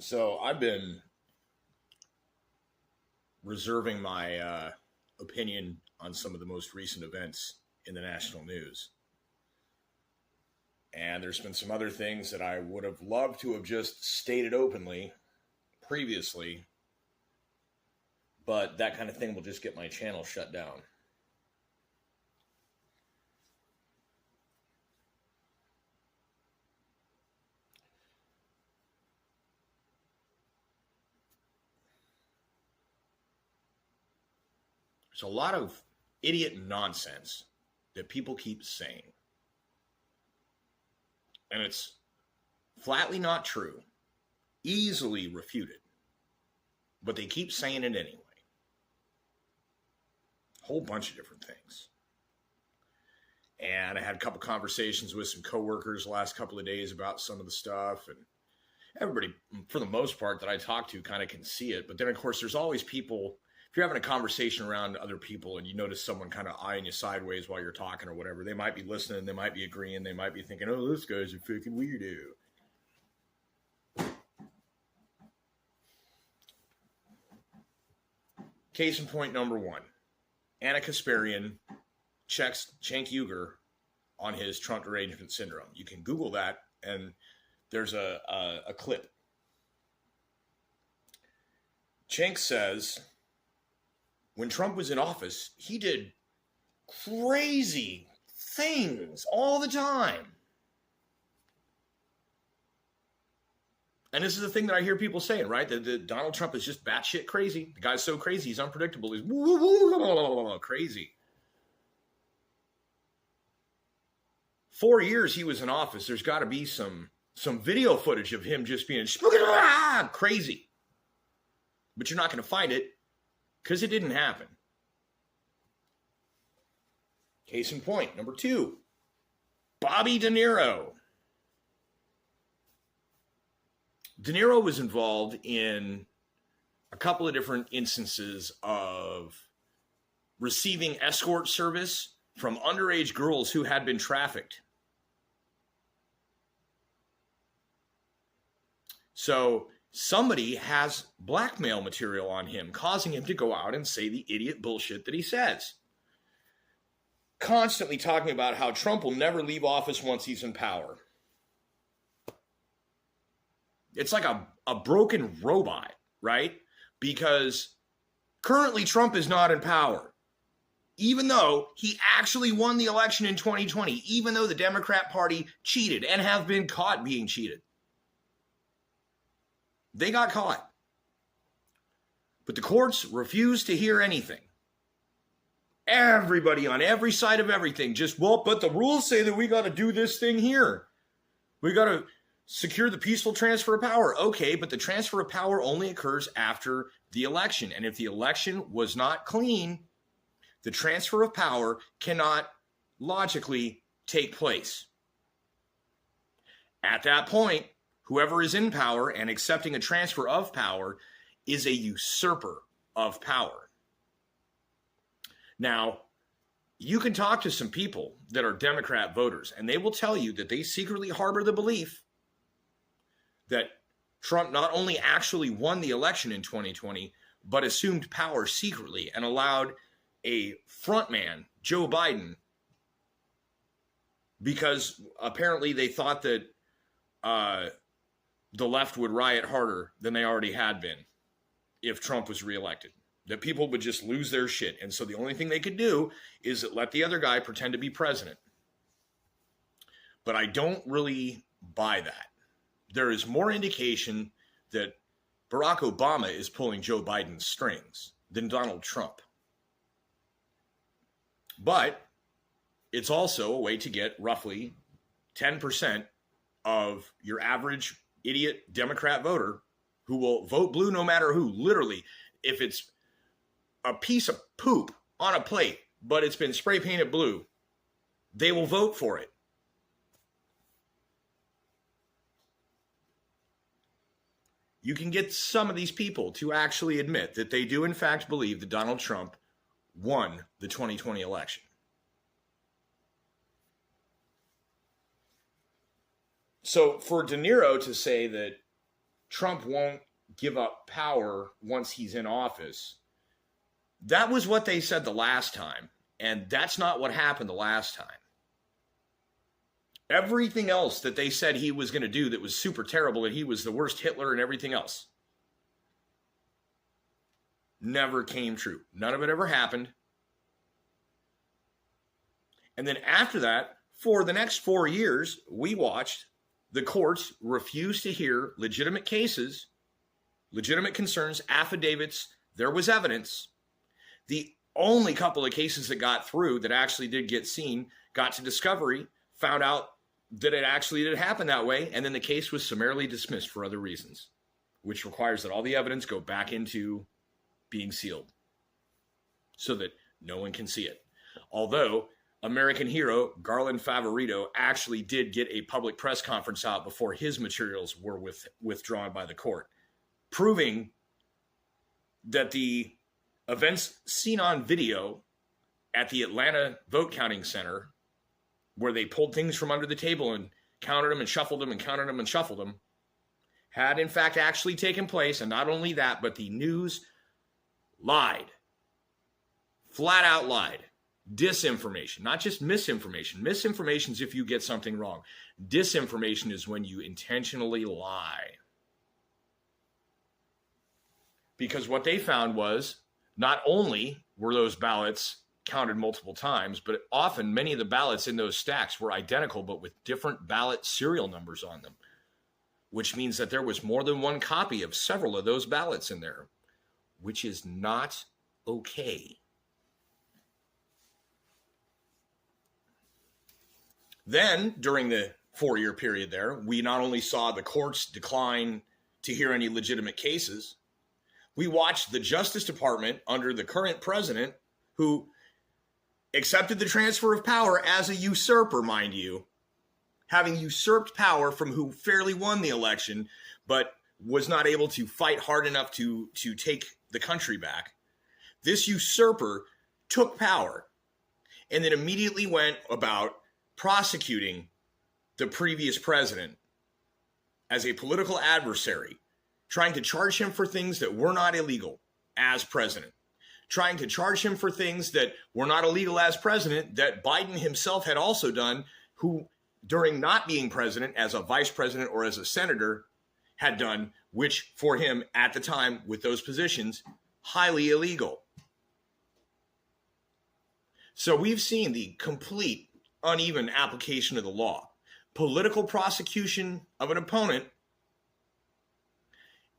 So I've been reserving my opinion on some of the most recent events in the national news. And there's been some other things that I would have loved to have just stated openly previously, but that kind of thing will just get my channel shut down. There's a lot of idiot nonsense that people keep saying. And it's flatly not true, easily refuted. But they keep saying it anyway. A whole bunch of different things. And I had a couple conversations with some coworkers the last couple of days about some of the stuff. And everybody, for the most part, that I talk to kind of can see it. But then, of course, there's always people. If you're having a conversation around other people and you notice someone kind of eyeing you sideways while you're talking or whatever, they might be listening, they might be agreeing, they might be thinking, oh, this guy's a freaking weirdo. Case in point number one, Anna Kasparian checks Cenk Uygur on his Trump derangement syndrome. You can Google that, and there's a clip. Cenk says, when Trump was in office, he did crazy things all the time. And this is the thing that I hear people saying, right? That Donald Trump is just batshit crazy. The guy's so crazy, he's unpredictable. He's crazy. 4 years he was in office. There's got to be some video footage of him just being crazy. But you're not going to find it because it didn't happen. Case in point, number two, Bobby De Niro. De Niro was involved in a couple of different instances of receiving escort service from underage girls who had been trafficked. So somebody has blackmail material on him, causing him to go out and say the idiot bullshit that he says. Constantly talking about how Trump will never leave office once he's in power. It's like a broken robot, right? Because currently Trump is not in power. Even though he actually won the election in 2020, even though the Democrat Party cheated and have been caught being cheated. They got caught. But the courts refused to hear anything. Everybody on every side of everything just, well, but the rules say that we got to do this thing here. We got to secure the peaceful transfer of power. Okay, but the transfer of power only occurs after the election. And if the election was not clean, the transfer of power cannot logically take place. At that point, whoever is in power and accepting a transfer of power is a usurper of power. Now, you can talk to some people that are Democrat voters, and they will tell you that they secretly harbor the belief that Trump not only actually won the election in 2020, but assumed power secretly and allowed a frontman, Joe Biden, because apparently they thought that the left would riot harder than they already had been if Trump was reelected. That people would just lose their shit. And so the only thing they could do is let the other guy pretend to be president. But I don't really buy that. There is more indication that Barack Obama is pulling Joe Biden's strings than Donald Trump. But it's also a way to get roughly 10% of your average idiot Democrat voter who will vote blue no matter who. Literally, if it's a piece of poop on a plate, but it's been spray painted blue, they will vote for it. You can get some of these people to actually admit that they do in fact believe that Donald Trump won the 2020 election. So for De Niro to say that Trump won't give up power once he's in office. That was what they said the last time, and that's not what happened the last time. Everything else that they said he was going to do that was super terrible, that he was the worst Hitler and everything else, never came true. None of it ever happened. And then after that, for the next 4 years, we watched the courts refuse to hear legitimate cases, legitimate concerns, affidavits. There was evidence. The only couple of cases that got through, that actually did get seen, got to discovery, found out that it actually did happen that way, and then the case was summarily dismissed for other reasons, which requires that all the evidence go back into being sealed so that no one can see it. Although American hero Garland Favorito actually did get a public press conference out before his materials were withdrawn by the court, proving that the events seen on video at the Atlanta vote counting center, where they pulled things from under the table and counted them and shuffled them and counted them and shuffled them, had in fact actually taken place. And not only that, but the news lied, flat out lied. Disinformation, not just misinformation. Misinformation is if you get something wrong. Disinformation is when you intentionally lie. Because what they found was, not only were those ballots counted multiple times, but often many of the ballots in those stacks were identical, but with different ballot serial numbers on them, which means that there was more than one copy of several of those ballots in there, which is not okay. Then, during the 4-year period there, we not only saw the courts decline to hear any legitimate cases, we watched the Justice Department under the current president, who accepted the transfer of power as a usurper, mind you, having usurped power from who fairly won the election, but was not able to fight hard enough to take the country back. This usurper took power and then immediately went about prosecuting the previous president as a political adversary, trying to charge him for things that were not illegal as president, trying to charge him for things that were not illegal as president that Biden himself had also done, who during not being president as a vice president or as a senator had done, which for him at the time with those positions, highly illegal. So we've seen the complete uneven application of the law, political prosecution of an opponent,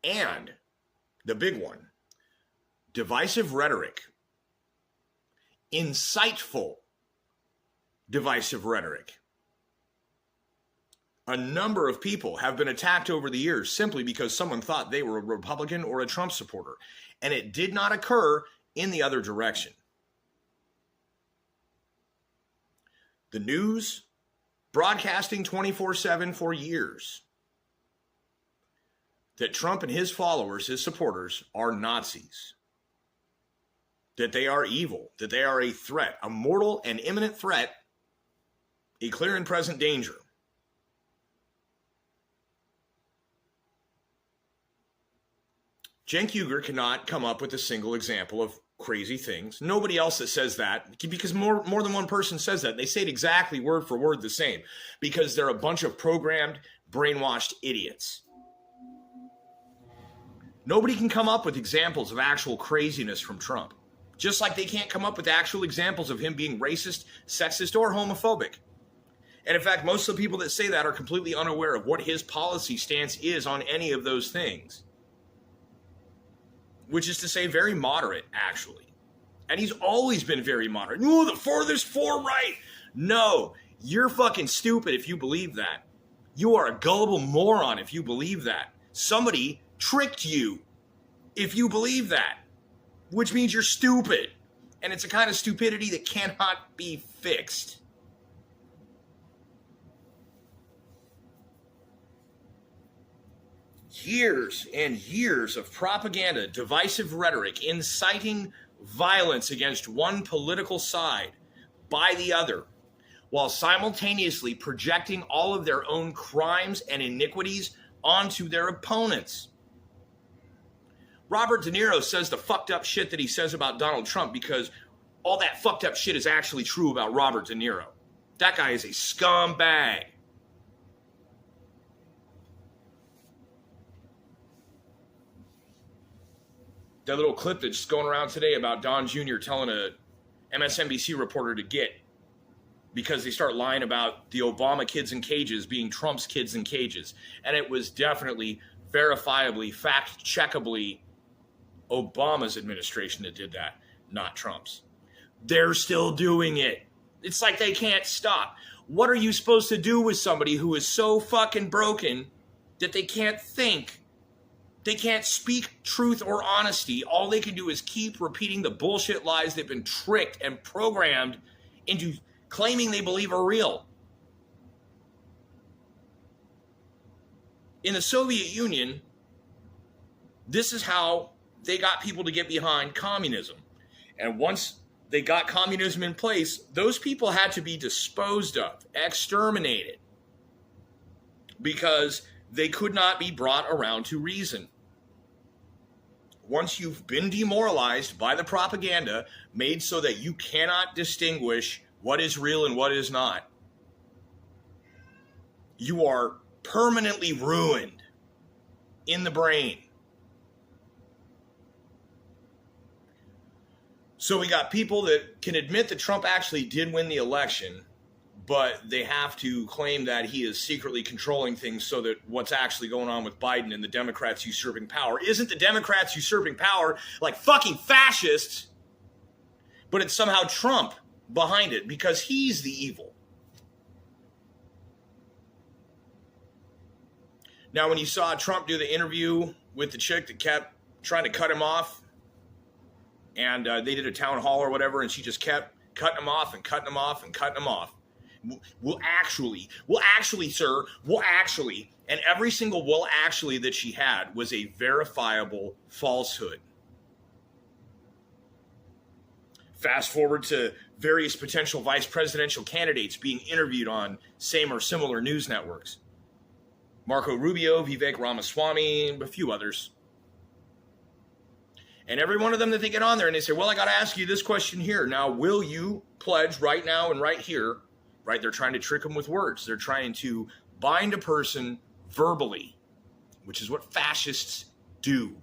and the big one, divisive rhetoric, insightful divisive rhetoric. A number of people have been attacked over the years simply because someone thought they were a Republican or a Trump supporter, and it did not occur in the other direction. The news, broadcasting 24/7 for years, that Trump and his followers, his supporters, are Nazis, that they are evil, that they are a threat, a mortal and imminent threat, a clear and present danger. Cenk Uygur cannot come up with a single example of crazy things. Nobody else that says that, because more than one person says that. They say it exactly word for word the same, because they're a bunch of programmed, brainwashed idiots. Nobody can come up with examples of actual craziness from Trump, just like they can't come up with actual examples of him being racist, sexist, or homophobic. And in fact, most of the people that say that are completely unaware of what his policy stance is on any of those things. Which is to say, very moderate, actually. And he's always been very moderate. Oh, the farthest far right. No, you're fucking stupid if you believe that. You are a gullible moron if you believe that. Somebody tricked you if you believe that, which means you're stupid. And it's a kind of stupidity that cannot be fixed. Years and years of propaganda, divisive rhetoric, inciting violence against one political side by the other, while simultaneously projecting all of their own crimes and iniquities onto their opponents. Robert De Niro says the fucked up shit that he says about Donald Trump because all that fucked up shit is actually true about Robert De Niro. That guy is a scumbag. That little clip that's going around today about Don Jr. telling a MSNBC reporter to get because they start lying about the Obama kids in cages being Trump's kids in cages. And it was definitely, verifiably, fact-checkably Obama's administration that did that, not Trump's. They're still doing it. It's like they can't stop. What are you supposed to do with somebody who is so fucking broken that they can't think? They can't speak truth or honesty. All they can do is keep repeating the bullshit lies they've been tricked and programmed into claiming they believe are real. In the Soviet Union, this is how they got people to get behind communism. And once they got communism in place, those people had to be disposed of, exterminated, because they could not be brought around to reason. Once you've been demoralized by the propaganda made so that you cannot distinguish what is real and what is not, you are permanently ruined in the brain. So we got people that can admit that Trump actually did win the election, but they have to claim that he is secretly controlling things so that what's actually going on with Biden and the Democrats usurping power isn't the Democrats usurping power like fucking fascists, but it's somehow Trump behind it because he's the evil. Now, when you saw Trump do the interview with the chick that kept trying to cut him off, and they did a town hall or whatever, and she just kept cutting him off and cutting him off and cutting him off. We'll actually, sir, and every single will actually that she had was a verifiable falsehood. Fast forward to various potential vice presidential candidates being interviewed on same or similar news networks. Marco Rubio, Vivek Ramaswamy, a few others. And every one of them that they get on there and they say, well, I got to ask you this question here. Now, will you pledge right now and right here, right? They're trying to trick them with words. They're trying to bind a person verbally, which is what fascists do.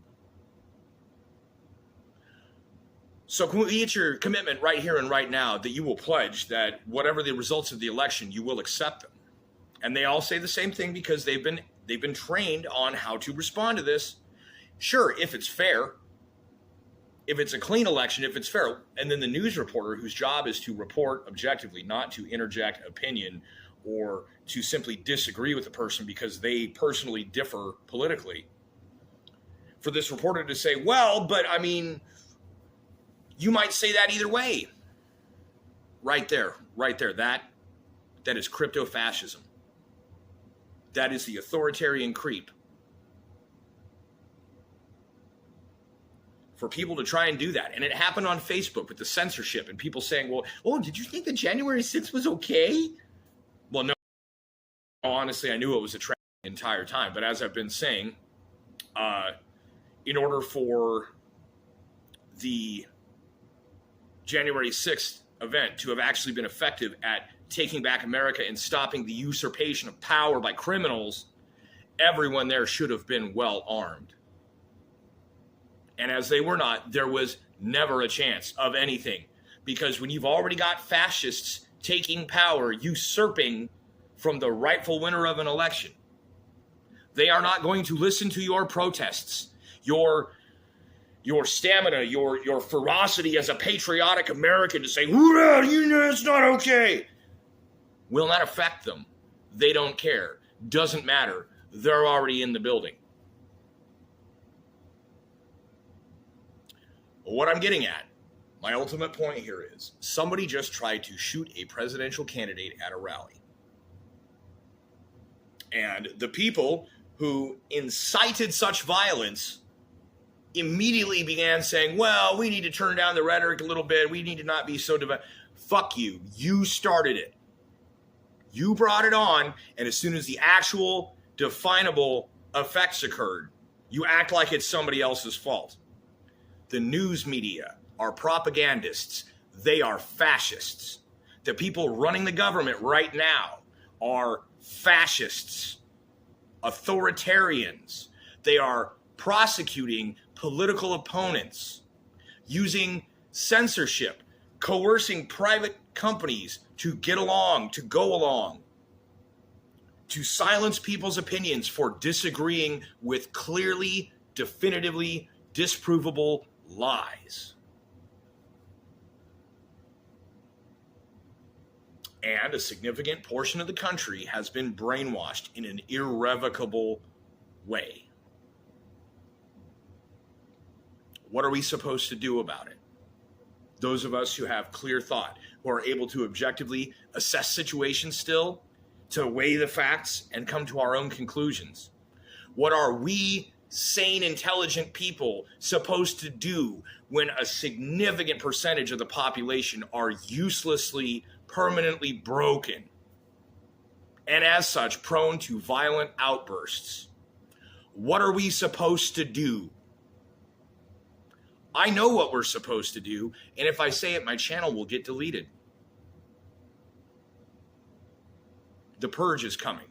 So can we get your commitment right here and right now that you will pledge that whatever the results of the election, you will accept them? And they all say the same thing because they've been trained on how to respond to this. Sure, if it's fair, if it's a clean election, if it's fair, and then the news reporter whose job is to report objectively, not to interject opinion or to simply disagree with the person because they personally differ politically. For this reporter to say, well, but I mean, you might say that either way. Right there. That is crypto-fascism. That is the authoritarian creep. For people to try and do that. And it happened on Facebook with the censorship and people saying, well, did you think that January 6th was okay? Well, no, honestly, I knew it was a trap the entire time. But as I've been saying, in order for the January 6th event to have actually been effective at taking back America and stopping the usurpation of power by criminals, everyone there should have been well armed. And as they were not, there was never a chance of anything. Because when you've already got fascists taking power, usurping from the rightful winner of an election, they are not going to listen to your protests, your stamina, your ferocity as a patriotic American to say, it's not okay, will not affect them. They don't care. Doesn't matter. They're already in the building. What I'm getting at, my ultimate point here is, somebody just tried to shoot a presidential candidate at a rally. And the people who incited such violence immediately began saying, well, we need to turn down the rhetoric a little bit. We need to not be so divided. Fuck you. You started it. You brought it on. And as soon as the actual definable effects occurred, you act like it's somebody else's fault. The news media are propagandists. They are fascists. The people running the government right now are fascists, authoritarians. They are prosecuting political opponents, using censorship, coercing private companies to get along, to go along, to silence people's opinions for disagreeing with clearly, definitively disprovable lies. And a significant portion of the country has been brainwashed in an irrevocable way. What are we supposed to do about it? Those of us who have clear thought, who are able to objectively assess situations still, to weigh the facts and come to our own conclusions. What are we sane, intelligent people supposed to do when a significant percentage of the population are uselessly, permanently broken, and as such prone to violent outbursts? What are we supposed to do? I know what we're supposed to do, and if I say it, my channel will get deleted. The purge is coming.